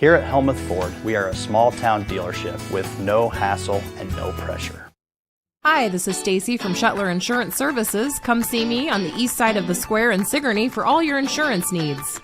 Here at Helmuth Ford, we are a small town dealership with no hassle and no pressure. Hi, this is Stacy from Shuttler Insurance Services. Come see me on the east side of the square in Sigourney for all your insurance needs.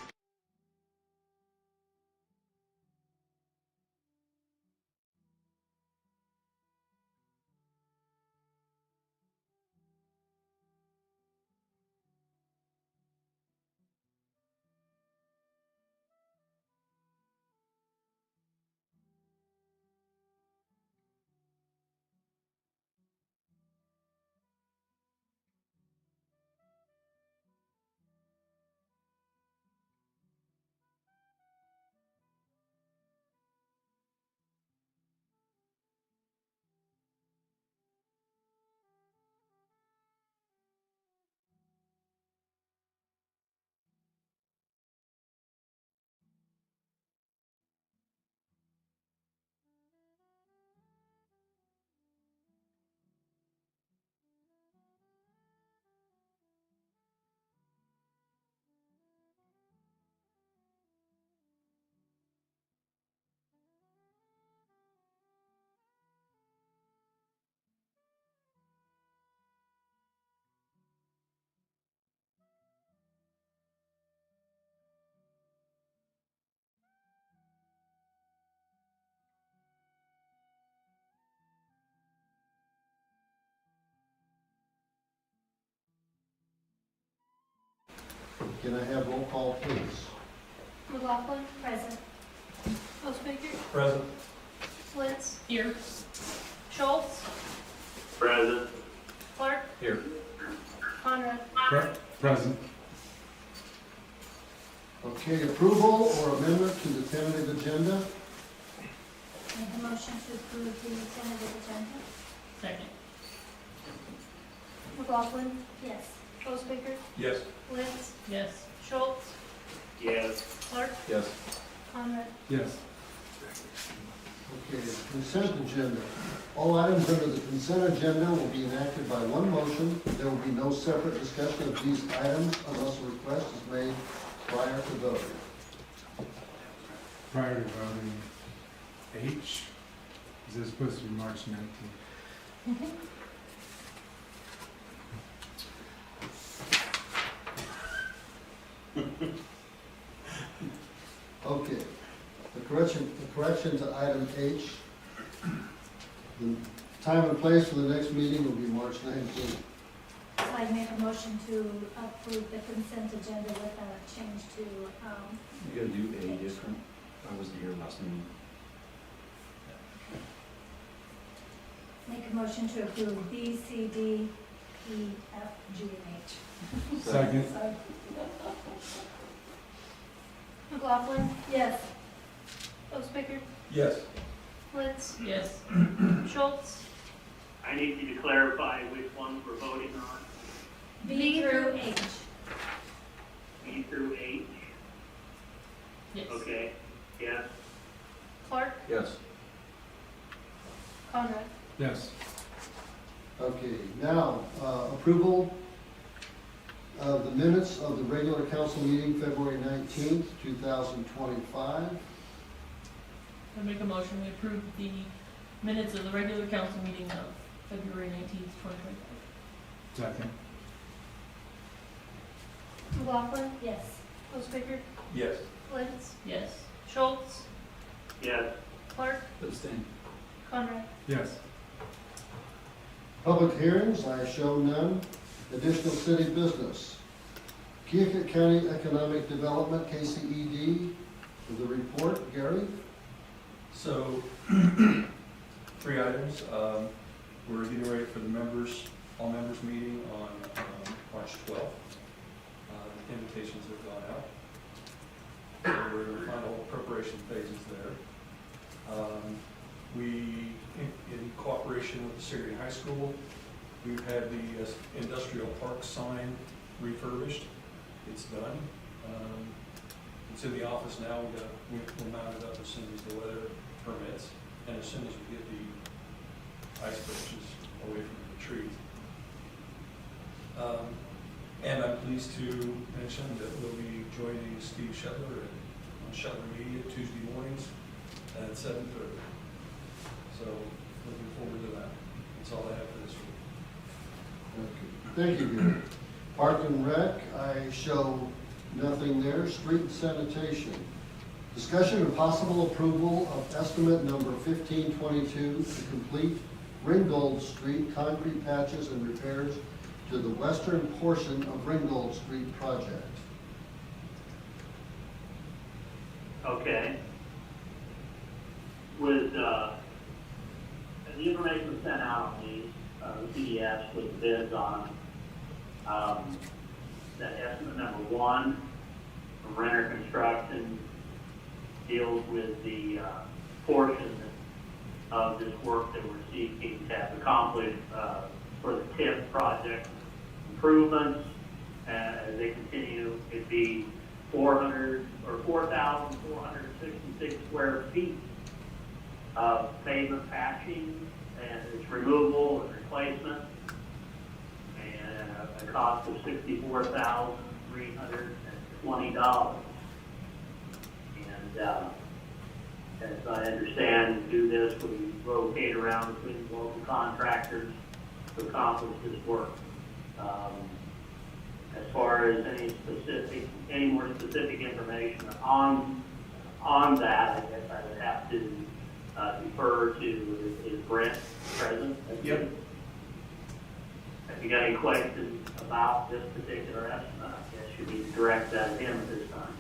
Can I have roll call, please? McLaughlin? Present. Postmaker? Present. Flintz? Here. Schultz? Present. Clark? Here. Conrad? Present. Okay, approval or amendment to the tentative agenda? Make a motion to approve the tentative agenda. Second. McLaughlin? Yes. Postmaker? Yes. Flintz? Yes. Schultz? Yes. Clark? Yes. Conrad? Yes. Okay, consent agenda. All items under the consent agenda will be enacted by one motion. There will be no separate discussion of these items unless a request is made prior to voting. Prior to voting, H, is this supposed to be March 19th? Okay, the correction to item H, the time and place for the next meeting will be March 19th. So I'd make a motion to approve the consent agenda with a change to, You gotta do A different. I wasn't here last meeting. make a motion to approve B, C, D, E, F, G, and H. Second. Sorry. McLaughlin? Yes. Postmaker? Yes. Flintz? Yes. Schultz? I need you to clarify which ones we're voting on, B through H. B through H. Yes. Okay, yes, Clark? Yes. Conrad? Yes. Okay, now, approval of the minutes of the regular council meeting, February 19th, 2025. I make a motion we approve the minutes of the regular council meeting of February 19th, 2025. Second. McLaughlin? Yes. Postmaker? Yes. Flintz? Yes. Schultz? yes, Clark? Abstain. Conrad? Yes. Public hearings, I show none. Additional city business. Keokuk County Economic Development, KCED, for the report. Gary? So, 3 items. We're getting ready for the all members meeting on March 12th. Invitations have gone out. So we're in the final preparation phases there. In cooperation with the Sigourney High School, we've had the industrial park sign refurbished. It's done. It's in the office now. We'll mount it up as soon as the weather permits, and as soon as we get the ice branches away from the trees. And I'm pleased to mention that we'll be joining Steve Shuttler at on Shelter Media Tuesday mornings at 7:30. So looking forward to that. That's all I have for this week. Thank you, Gary. Park and Rec, I show nothing there. Street and Sanitation. Discussion and possible approval of estimate number 1522 to complete Ringgold Street concrete patches and repairs to the western portion of Ringgold Street project. Okay. With, the information sent out on these, the PDFs with the bids on them, that estimate number 1 from Renner Construction deals with the, portion of this work that we're seeking to have accomplished, for the TIP project improvements. As they continue, it'd be 4,466 square feet of pavement patching and its removal and replacement, and a cost of $64,320. And as I understand, to do this, we rotate around between local contractors to accomplish this work. As far as any more specific information on that, I guess I would have to defer to, is Brent present? Yep. If you got any questions about this particular estimate, I guess you need to direct that to him at this time.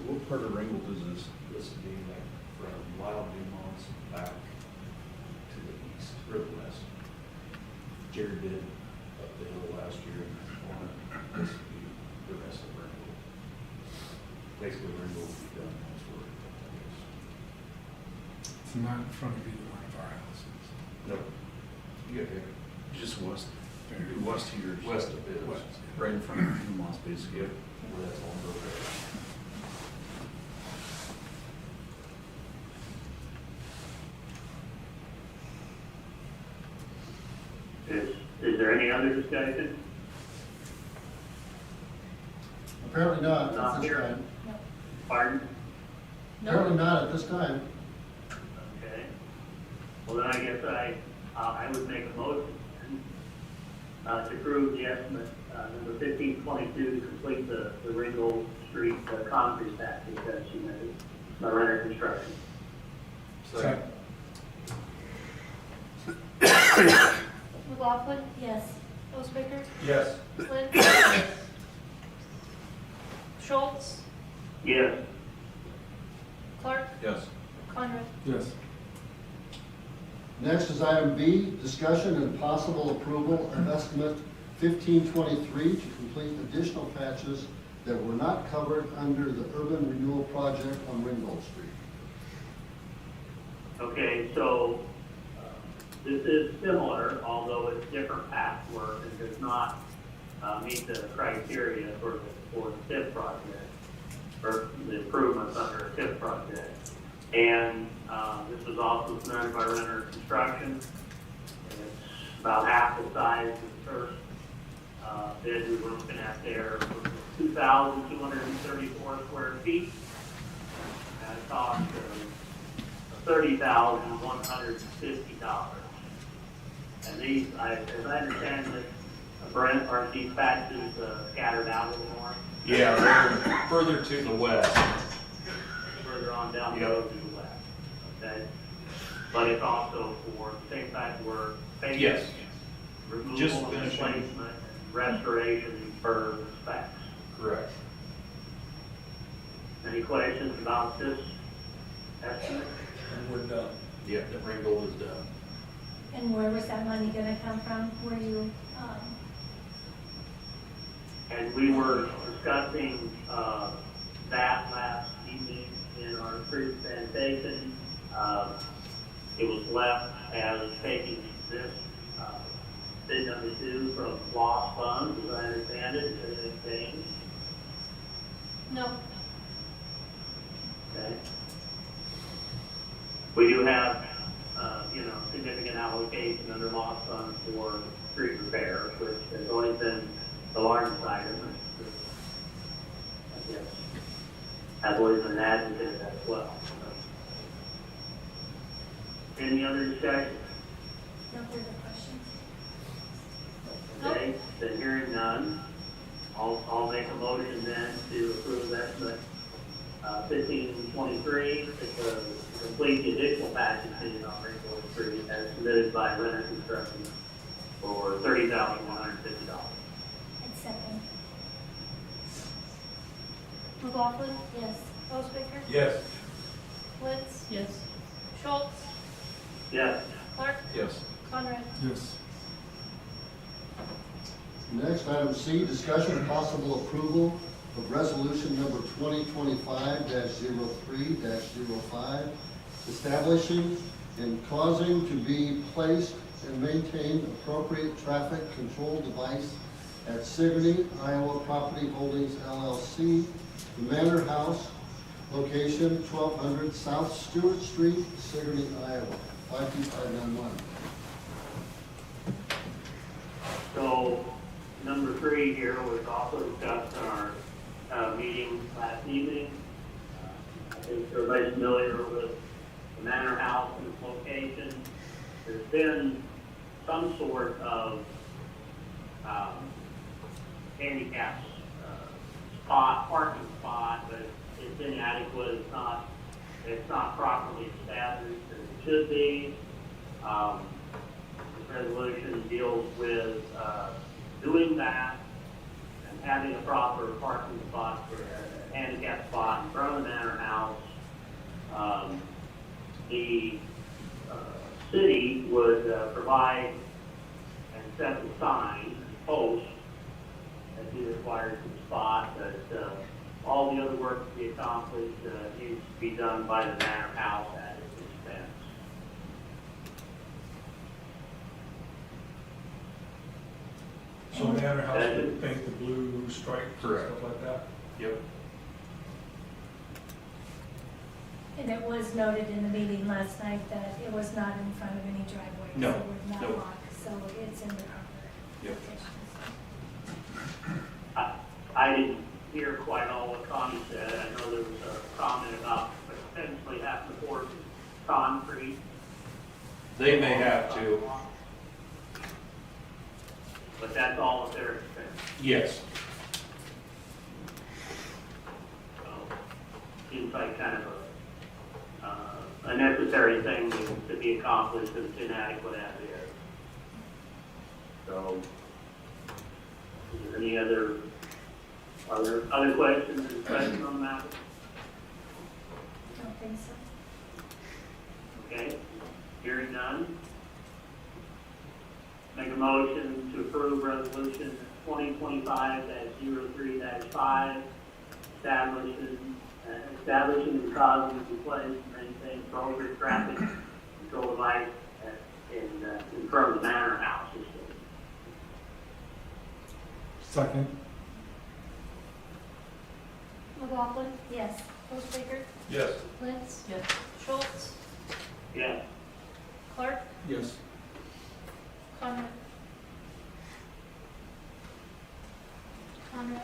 What part of Ringgold is this being like from Wild Dumont's back to the east or the west? Jared did up the hill last year and on this would be the rest of Ringgold. Basically, Ringgold will be done once we're, I guess. It's not in front of either one of our houses. No. Yeah, okay. Just west. Very West here. West of it. West, yeah. Right in front of Dumont's basically. Yep. Where that's all broke up. Is there any other discussion? Apparently not at Not this here. time. Pardon? Apparently No, not at this time. Okay. Well, then I guess I would make a motion to approve the estimate, number 1522 to complete the Ringgold Street concrete package that's submitted by Renner Construction. Second. McLaughlin, Yes. Osbaker, Yes. Flynn, Schultz, Yes. Clark, Yes. Conrad. Yes. Next is item B, discussion and possible approval of estimate 1523 to complete additional patches that were not covered under the urban renewal project on Ringgold Street. Okay, so this is similar, although it's different patchwork and does not meet the criteria for the TIP project, or the improvements under a TIP project. And this was also submitted by Renner Construction. It's about half the size of the first bid we were looking at there, 2,234 square feet, at a cost of $30,150. And these, as I understand it, Brent, are these patches scattered out a little more, Yeah, they're further to the west. further on down the road to the west, okay? But it's also for the same type of work, pavement, Yes. removal, Just and finishing. replacement, and restoration per the specs. Correct. Any questions about this estimate? And we're done. Yep, the Ringgold is done. And where was that money gonna come from? Were you, And we were discussing that last evening in our street sanitation. It was left as taking this bid number 2 from lost funds, as I understand it. Is anything changed? No, Okay. We do have, significant allocation under lost funds for street repairs, which has always been the largest item. I guess I've always been an advocate of that as well. Any other discussion? No further questions? Okay, then hearing none, I'll make a motion then to approve estimate 1523 to complete the additional patching fee on Ringgold Street as submitted by Renner Construction for $30,150. And second. McLaughlin, Yes. Osbaker, Yes. Wentz, Yes. Schultz, Yes. Clark, Yes. Conrad. Yes. Next, item C, discussion and possible approval of resolution number 2025-03-05, establishing and causing to be placed and maintained appropriate traffic control device at Sigourney, Iowa Property Holdings LLC, the Manor House, location 1200 South Stewart Street, Sigourney, Iowa, 52591. So, number 3 here was also discussed in our meeting last evening. I think everybody's familiar with the Manor House and its location. There's been some sort of handicap parking spot, but it's inadequate. It's not properly established as it should be. This resolution deals with doing that and having a proper parking spot for a handicap spot in front of the Manor House. The city would provide and set the sign, post, as he required for the spot, but all the other work to be accomplished needs to be done by the Manor House at its expense. So Manor House would paint the blue stripes and Correct. stuff like that? Yep. And it was noted in the meeting last night that it was not in front of any driveway. No, So it would not no. block, so it's in the proper Yep. location. I didn't hear quite all what Connie said. I know there was a comment about potentially having to pour concrete. They may have to. But that's all at their expense. Yes. So, seems like kind of a necessary thing to be accomplished, and it's inadequate as is. So, is there any other questions or discussion on the matter? Don't think so. Okay, hearing none. Make a motion to approve resolution 2025-03-5, establishing and causing to place and maintain appropriate traffic control device in front of the Manor House. Second. McLaughlin, Yes. Osbaker, Yes. Wentz, Yes. Schultz, Yes. Clark, Yes. Conrad. Conrad,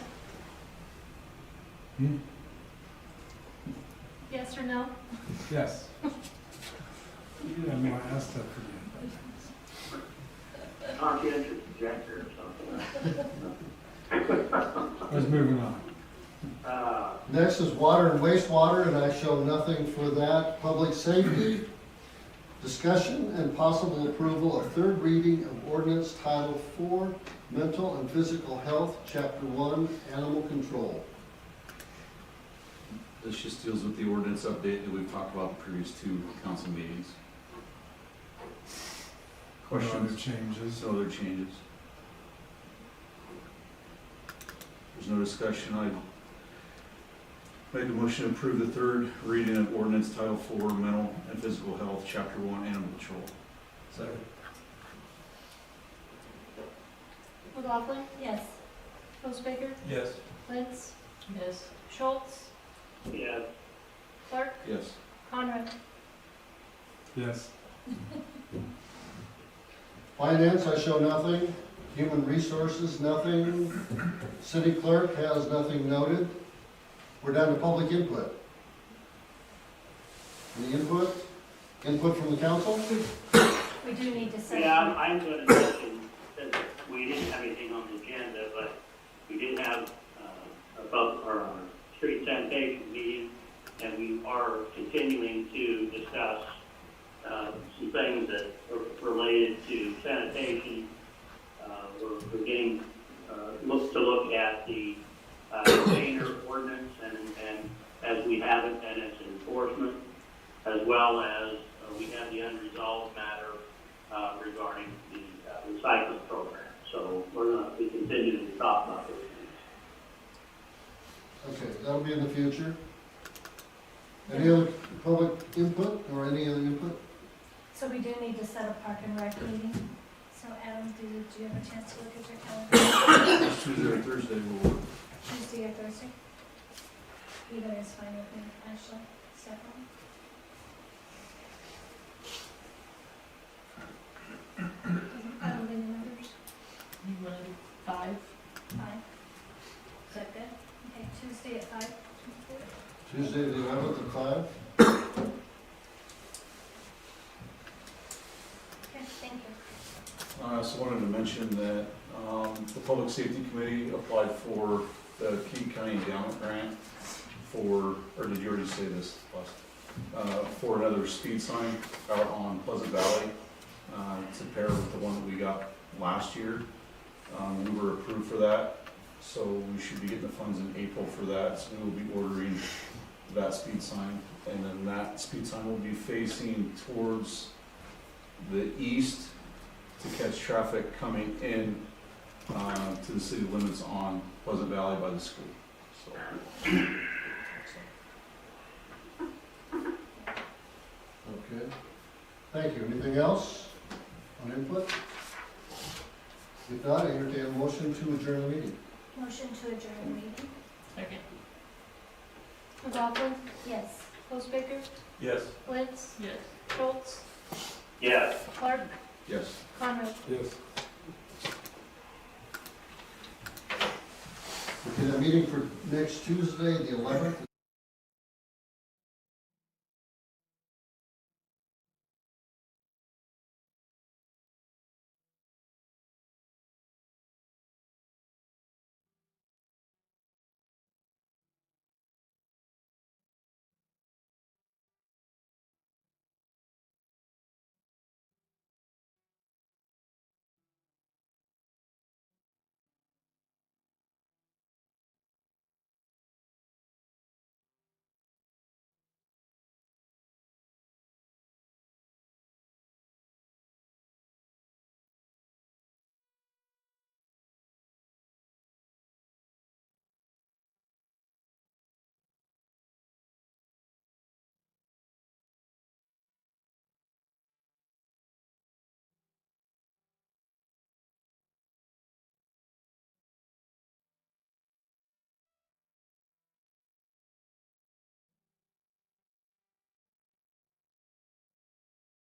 Hmm? yes or no? Yes. Yeah, no, I asked that for you. Conscientious objector or something. I was moving on. Next is water and wastewater, and I show nothing for that. Public safety, discussion and possible approval of third reading of ordinance Title 4, Mental and Physical Health, Chapter 1, Animal Control. This just deals with the ordinance update that we've talked about the previous 2 council meetings. No other Questions? changes. No other changes? There's no discussion. I make a motion to approve the third reading of ordinance Title 4, Mental and Physical Health, Chapter 1, Animal Control. Second. McLaughlin, Yes. Osbaker, Yes. Wentz, Yes. Schultz, Yes. Clark, Yes. Conrad. Yes. Finance, I show nothing. Human Resources, nothing. City Clerk has nothing noted. We're down to public input. Any input? Input from the council? We do need to set. Yeah, I'm going to mention that we didn't have anything on the agenda, but we did have our street sanitation meeting, and we are continuing to discuss some things that are related to sanitation. We're getting look at the container ordinance and as we have it and its enforcement, as well as we have the unresolved matter regarding the recycling program. So we're going to be continuing to talk about those things. Okay, that'll be in the future. Any other public input or any other input? So we do need to set a park and rec meeting. So Adam, do you have a chance to look at your calendar? Tuesday or Thursday will work. Tuesday or Thursday? Either is fine with me, Ashley, Stephanie. I don't need numbers. You want to do 5? 5. Is that good? Okay, Tuesday at 5. Tuesday the 11th at 5? Okay, thank you. I also wanted to mention that the Public Safety Committee applied for the King County Endowment Grant for, or did you already say this, Les? For another speed sign out on Pleasant Valley to pair with the one that we got last year. We were approved for that, so we should be getting the funds in April for that. So we will be ordering that speed sign, and then that speed sign will be facing towards the east to catch traffic coming in to the city limits on Pleasant Valley by the school. So, Okay. Thank you. Anything else on input? If not, I entertain a motion to adjourn the meeting. Motion to adjourn the meeting? Second. McLaughlin, Yes. Postbaker, Yes. Lentz, Yes. Schultz, Yes. Clark, yes. Conrad. Yes. Okay, that meeting for next Tuesday, the 11th,